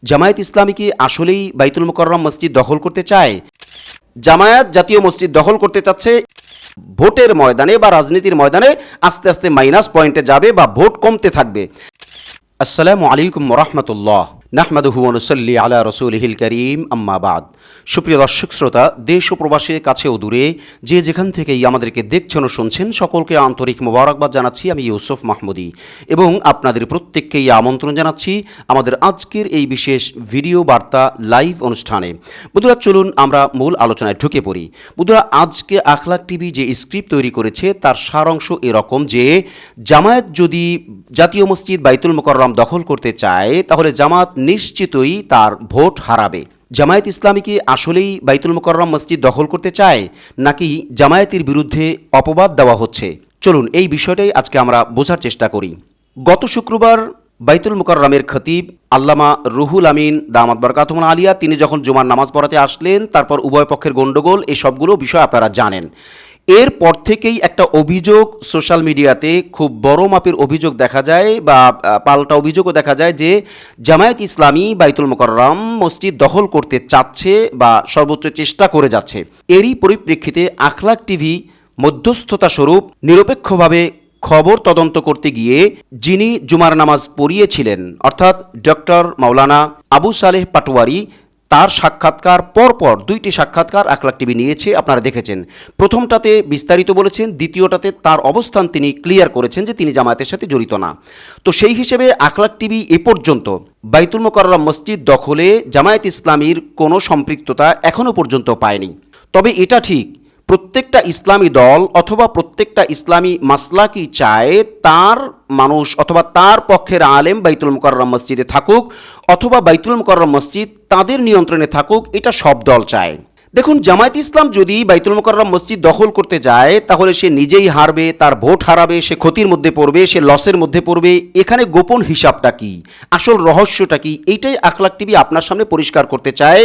জামায়াত ইসলামী কি আসলেই বাইতুল মুকাররম মসজিদ দখল করতে চায়? জামায়াত জাতীয় মসজিদ দখল করতে চাচ্ছে, ভোটের ময়দানে বা রাজনীতির ময়দানে আস্তে আস্তে মাইনাস পয়েন্টে যাবে বা ভোট কমতে থাকবে। আসসালামু আলাইকুম ওয়া নাহমাদুহু ওয়া নুসাল্লি আলা রাসূলিহিল কারীম, আম্মা বাদ। সুপ্রিয় দর্শক শ্রোতা, দেশ ও প্রবাসে কাছে ও দূরে যে যেখান থেকেই আমাদেরকে দেখছেন ও শুনছেন, সকলকে আন্তরিক মোবারকবাদ জানাচ্ছি। আমি ইউসুফ মাহমুদি এবং আপনাদের প্রত্যেককেই আমন্ত্রণ জানাচ্ছি আমাদের আজকের এই বিশেষ ভিডিও বার্তা লাইভ অনুষ্ঠানে। বন্ধুরা, চলুন আমরা মূল আলোচনায় ঢুকে পড়ি। বন্ধুরা, আজকে আখলাক টিভি যে স্ক্রিপ্ট তৈরি করেছে তার সারাংশ এরকম যে জামায়াত যদি জাতীয় মসজিদ বাইতুল মুকাররম দখল করতে চায় তাহলে জামায়াত নিশ্চিতই তার ভোট হারাবে। জামায়াত ইসলামী কি আসলেই বাইতুল মুকাররম মসজিদ দখল করতে চায়, নাকি জামায়াতের বিরুদ্ধে অপবাদ দেওয়া হচ্ছে? চলুন এই বিষয়টাই আজকে আমরা বোঝার চেষ্টা করি। গত শুক্রবার বাইতুল মুকাররমের খতিব আল্লামা রুহুল আমিন দামাত বারাকাতুহুল আলিয়া তিনি যখন জুমার নামাজ পড়াতে আসলেন, তারপর উভয় পক্ষের গণ্ডগোল, এই সবগুলো বিষয় আপনারা জানেন। এরপর থেকেই একটা অভিযোগ সোশ্যাল মিডিয়াতে, খুব বড় মাপের অভিযোগ দেখা যায় বা পাল্টা অভিযোগও দেখা যায় যে জামায়াত ইসলামী বাইতুল মুকাররম মসজিদ দখল করতে চাচ্ছে বা সর্বোচ্চ চেষ্টা করে যাচ্ছে। এরই পরিপ্রেক্ষিতে আখলাক টিভি মধ্যস্থতা স্বরূপ নিরপেক্ষভাবে খবর তদন্ত করতে গিয়ে যিনি জুমার নামাজ পড়িয়েছিলেন, অর্থাৎ ডক্টর মাওলানা আবু সালেহ পাটোয়ারি, তার সাক্ষাৎকার পরপর দুইটি সাক্ষাৎকার আখলাক টিভি নিয়েছে, আপনারা দেখেছেন। প্রথমটাতে বিস্তারিত বলেছেন, দ্বিতীয়টাতে তার অবস্থান তিনি ক্লিয়ার করেছেন যে তিনি জামায়াতের সাথে জড়িত না। তো সেই হিসেবে আখলাক টিভি এ পর্যন্ত বাইতুল মুকাররম মসজিদ দখলে জামায়াত ইসলামীর কোনো সম্পৃক্ততা এখনও পর্যন্ত পায়নি। তবে এটা ঠিক, প্রত্যেকটা ইসলামী দল অথবা প্রত্যেকটা ইসলামী মাসলাকি চায় তার মানুষ অথবা তার পক্ষের আলেম বাইতুল মুকাররম মসজিদে থাকুক অথবা বাইতুল মুকাররম মসজিদ তাদের নিয়ন্ত্রণে থাকুক, এটা সব দল চায়। দেখুন, জামায়াত ইসলাম যদি বাইতুল মুকাররম মসজিদ দখল করতে যায় তাহলে সে নিজেই হারবে, তার ভোট হারাবে, সে ক্ষতির মধ্যে পড়বে, সে লসের মধ্যে পড়বে। এখানে গোপন হিসাবটা কি, আসল রহস্যটা কি, এইটাই আখলাক টিভি আপনার সামনে পরিষ্কার করতে চায়,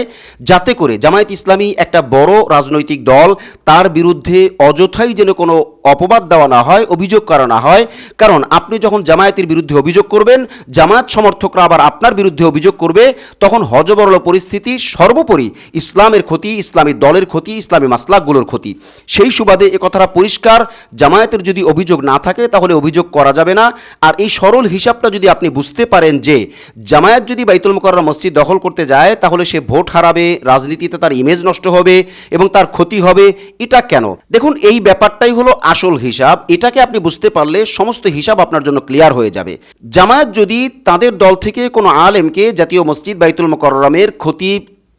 যাতে করে জামায়াত ইসলামী একটা বড় রাজনৈতিক দল, তার বিরুদ্ধে অযথাই যেন কোনো অপবাদ দেওয়া না হয়, অভিযোগ করা না হয়। কারণ আপনি যখন জামায়াতের বিরুদ্ধে অভিযোগ করবেন, জামায়াত সমর্থকরা আবার আপনার বিরুদ্ধে অভিযোগ করবে, তখন হযবরল পরিস্থিতি, সর্বোপরি ইসলামের ক্ষতি, ইসলামী দলের ক্ষতি, ইসলামী মাসলাকগুলোর ক্ষতি। সেই সুবাদে এ কথাটা পরিষ্কার, জামায়াতের যদি অভিযোগ না থাকে তাহলে অভিযোগ করা যাবে না। আর এই সরল হিসাবটা যদি আপনি বুঝতে পারেন যে জামায়াত যদি বাইতুল মুকাররম মসজিদ দখল করতে যায় তাহলে সে ভোট হারাবে, রাজনীতিতে তার ইমেজ নষ্ট হবে এবং তার ক্ষতি হবে, এটা কেন? দেখুন, এই ব্যাপারটাই হলো আসল হিসাব। এটাকে আপনি বুঝতে পারলে সমস্ত হিসাব আপনার জন্য ক্লিয়ার হয়ে যাবে। জামায়াত যদি তাদের দল থেকে কোনো আলেমকে জাতীয় মসজিদ বাইতুল মুকাররমের ক্ষতি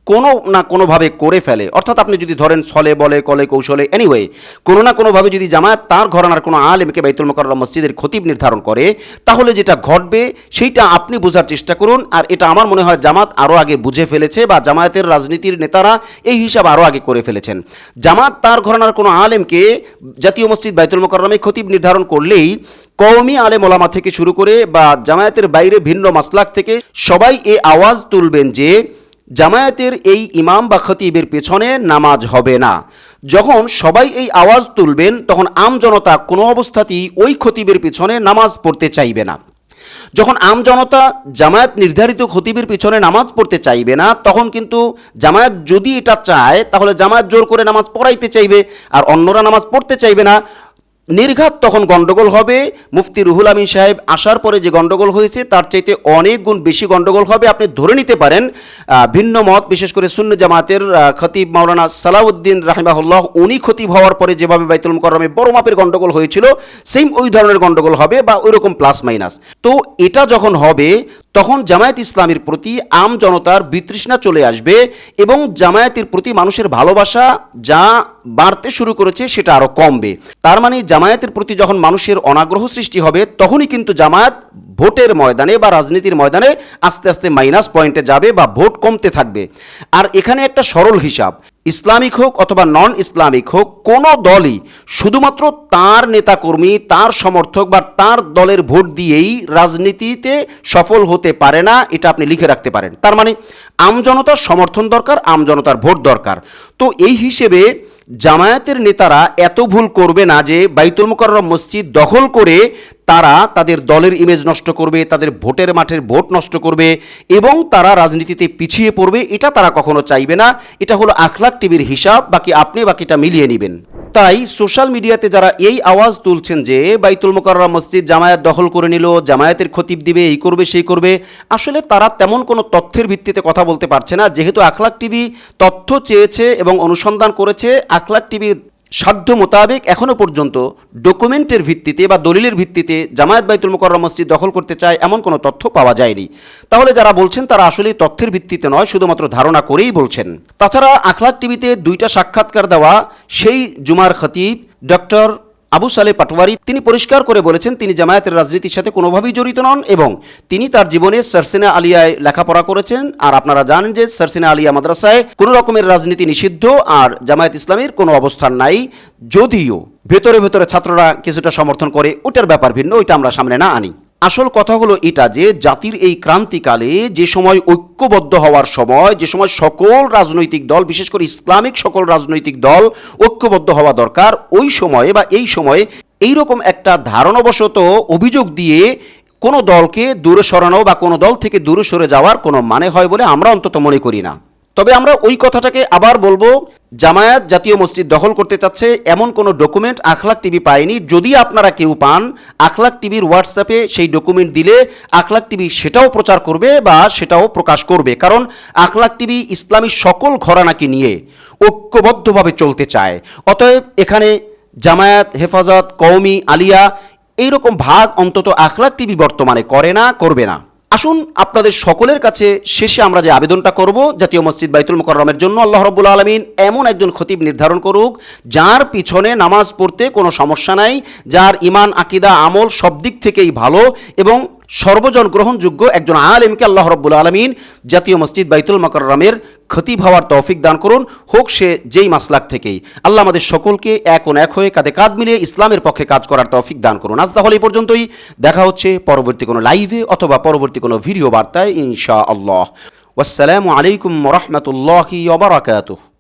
কোনো না কোনোভাবে করে ফেলে, অর্থাৎ আপনি যদি ধরেন ছলে বলে কলে কৌশলে, এনিওয়ে কোনো না কোনোভাবে যদি জামায়াত তার ঘরানার কোনো আলেমকে বাইতুল মুকাররম মসজিদের খতিব নির্ধারণ করে, তাহলে যেটা ঘটবে সেইটা আপনি বোঝার চেষ্টা করুন। আর এটা আমার মনে হয় জামাত আরও আগে বুঝে ফেলেছে বা জামায়াতের রাজনীতির নেতারা এই হিসাব আরও আগে করে ফেলেছেন। জামাত তার ঘরানার কোনো আলেমকে জাতীয় মসজিদ বাইতুল মুকাররমে খতিব নির্ধারণ করলেই কওমি আলেম ওলামা থেকে শুরু করে বা জামায়াতের বাইরে ভিন্ন মাসলাক থেকে সবাই এই আওয়াজ তুলবেন যে জামায়াতের এই ইমাম বা খতিবের পেছনে নামাজ হবে না। যখন সবাই এই আওয়াজ তুলবেন তখন আমজনতা কোনো অবস্থাতেই ওই খতিবের পেছনে নামাজ পড়তে চাইবে না। যখন আমজনতা জামায়াত নির্ধারিত খতিবের পিছনে নামাজ পড়তে চাইবে না, তখন কিন্তু জামায়াত যদি এটা চায় তাহলে জামায়াত জোর করে নামাজ পড়াইতে চাইবে আর অন্যরা নামাজ পড়তে চাইবে না। নির্ঘাত তখন গন্ডগোল হবে। মুফতি রুহুল আমিন সাহেব আসার পরে যে গন্ডগোল হয়েছে তার চাইতে অনেক গুণ বেশি গন্ডগোল হবে। আপনি ধরে নিতে পারেন ভিন্ন মত, বিশেষ করে সুন্নি জামাতের খতিব মাওলানা সালাউদ্দিন রাহিমাহুল্লাহ, উনি খতিব হওয়ার পরে যেভাবে বাইতুল মুকাররমে বড় মাপের গন্ডগোল হয়েছিল, সেম ওই ধরনের গন্ডগোল হবে বা ওই রকম প্লাস মাইনাস। তো এটা যখন হবে তখন জামায়াত ইসলামীর প্রতি আম জনতার বিতৃষ্ণা চলে আসবে এবং জামায়াতের প্রতি মানুষের ভালোবাসা যা বাড়তে শুরু করেছে সেটা আরও কমবে। তার মানে জামায়াতের প্রতি যখন মানুষের অনাগ্রহ সৃষ্টি হবে তখনই কিন্তু জামায়াত ভোটের ময়দানে বা রাজনীতির ময়দানে আস্তে আস্তে মাইনাস পয়েন্টে যাবে বা ভোট কমতে থাকবে। আর এখানে একটা সরল হিসাব, ইসলামিক হোক অথবা নন ইসলামিক হোক, কোনো দলই শুধুমাত্র তার নেতাকর্মী, তার সমর্থক বা তার দলের ভোট দিয়েই রাজনীতিতে সফল হতে পারে না, এটা আপনি লিখে রাখতে পারেন। তার মানে আমজনতার সমর্থন দরকার, আমজনতার ভোট দরকার। তো এই হিসেবে জামায়াতের নেতারা এত ভুল করবে না যে বাইতুল মুকাররম মসজিদ দখল করে তারা তাদের দলের ইমেজ নষ্ট করবে, তাদের ভোটের মাঠের ভোট নষ্ট করবে এবং তারা রাজনীতিতে পিছিয়ে পড়বে, এটা তারা কখনো চাইবে না। এটা হলো আখলাক টিভির হিসাব, বাকি আপনি বাকিটা মিলিয়ে নেবেন। তাই সোশ্যাল মিডিয়াতে যারা এই আওয়াজ তুলছেন যে বাইতুল মোকাররম মসজিদ জামায়াত দখল করে নিল, জামায়াতের খতিব দিবে, এই করবে সেই করবে, আসলে তারা তেমন কোনো তথ্যের ভিত্তিতে কথা বলতে পারছে না। যেহেতু আখলাক টিভি তথ্য চেয়েছে এবং অনুসন্ধান করেছে, আখলাক টিভির সাধ্য মোতাবেক এখনও পর্যন্ত ডকুমেন্টের ভিত্তিতে বা দলিলের ভিত্তিতে জামায়াত বাইতুল মোকাররম মসজিদ দখল করতে চায় এমন কোনো তথ্য পাওয়া যায়নি। তাহলে যারা বলছেন তারা আসলে তথ্যের ভিত্তিতে নয়, শুধুমাত্র ধারণা করেই বলছেন। তাছাড়া আখলাক টিভিতে 2টা সাক্ষাৎকার দেওয়া সেই জুমার খতিব ডক্টর আবু সালেহ পাটোয়ারি তিনি পরিষ্কার করে বলেছেন তিনি জামায়াতের রাজনীতির সাথে কোনোভাবেই জড়িত নন এবং তিনি তার জীবনে সারসিনা আলিয়ায় লেখাপড়া করেছেন। আর আপনারা জানেন যে সারসিনা আলিয়া মাদ্রাসায় কোনো রকমের রাজনীতি নিষিদ্ধ, আর জামায়াত ইসলামের কোনো অবস্থান নাই। যদিও ভেতরে ভেতরে ছাত্ররা কিছুটা সমর্থন করে, ওটার ব্যাপার ভিন্ন, ওইটা আমরা সামনে না আনি। আসল কথা হলো এটা যে জাতির এই ক্রান্তিকালে যে সময় ঐক্যবদ্ধ হওয়ার সময়, যে সময় সকল রাজনৈতিক দল, বিশেষ করে ইসলামিক সকল রাজনৈতিক দল ঐক্যবদ্ধ হওয়া দরকার, ওই সময়ে বা এই সময়ে এইরকম একটা ধারণাবশত অভিযোগ দিয়ে কোনো দলকে দূরে সরানো বা কোনো দল থেকে দূরে সরে যাওয়ার কোনো মানে হয় বলে আমরা অন্তত মনে করি না। তবে আমরা ওই কথাটাকে আবার বলবো, জামায়াত জাতীয় মসজিদ দখল করতে চাচ্ছে এমন কোনো ডকুমেন্ট আখলাক টিভি পায়নি। যদি আপনারা কেউ পান, আখলাক টিভির হোয়াটসঅ্যাপে সেই ডকুমেন্ট দিলে আখলাক টিভি সেটাও প্রচার করবে বা সেটাও প্রকাশ করবে। কারণ আখলাক টিভি ইসলামী সকল ঘরানাকে নিয়ে ঐক্যবদ্ধভাবে চলতে চায়। অতএব এখানে জামায়াত, হেফাজত, কওমি, আলিয়া এইরকম ভাগ অন্তত আখলাক টিভি বর্তমানে করে না, করবে না। আসুন আপনাদের সকলের কাছে শেষে আমরা যে আবেদনটা করব, জাতীয় মসজিদ বাইতুল মোকাররমের জন্য আল্লাহ রাব্বুল আলামিন এমন একজন খতিব নির্ধারণ করুক যার পিছনে নামাজ পড়তে কোনো সমস্যা নাই, যার ঈমান, আকীদা, আমল সব দিক থেকেই ভালো এবং সর্বজন গ্রহণযোগ্য একজন আলেমকে আল্লাহ রাব্বুল আলামিন জাতীয় মসজিদ বাইতুল মোকাররমের খতিব হওয়ার তৌফিক দান করুন, হোক সে যেই মাসলাক থেকেই। আল্লাহ আমাদের সকলকে এক হয়ে কাঁধে কাঁধ মিলিয়ে ইসলামের পক্ষে কাজ করার তৌফিক দান করুন। আজ তাহলে এই পর্যন্তই, দেখা হচ্ছে পরবর্তী কোনো লাইভে অথবা পরবর্তী কোনো ভিডিও বার্তায় ইনশাআল্লাহ। ওয়াসসালামু আলাইকুম ওয়া রাহমাতুল্লাহি ওয়া বারাকাতুহু।